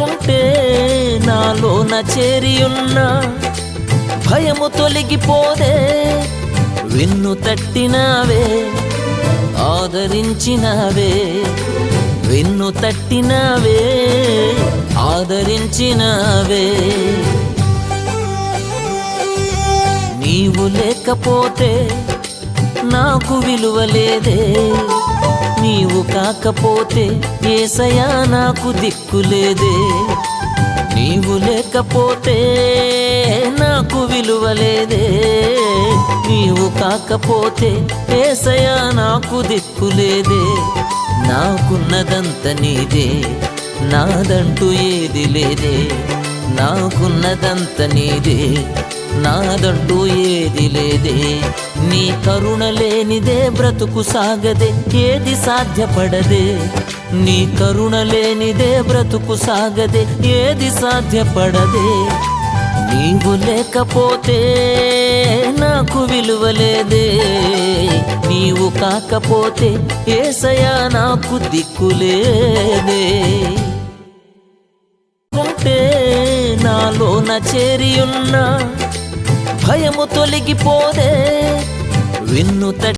ఉంటే నాలోన చేరియున్న భయము తొలగిపోదే. వెన్ను తట్టినావే, ఆదరించినావే, వెన్ను తట్టినావే, ఆదరించినావే. నీవు లేకపోతే నాకు విలువ లేదే, నీవు కాకపోతే యేసయ్యా నాకు దిక్కులేదే. నీవు లేకపోతే నాకు విలువ లేదే, నీవు కాకపోతే యేసయ్యా నాకు దిక్కులేదే. నాకున్నదంత నీదే, నాదంటూ ఏది లేదే. నాకున్నదంత నీదే, నాదంటూ ఏది లేదే. నీ కరుణ లేనిదే బ్రతుకు సాగదే, ఏది సాధ్యపడదే. నీ కరుణ లేనిదే బ్రతుకు సాగదే, ఏది సాధ్యపడదే. నీవు లేకపోతే నాకు విలువ లేదే, నీవు కాకపోతే యేసయ్యా నాకు దిక్కులేదే. ఉంటే నాలోన చేరియున్న భయము తొలగిపోదే. వెన్ను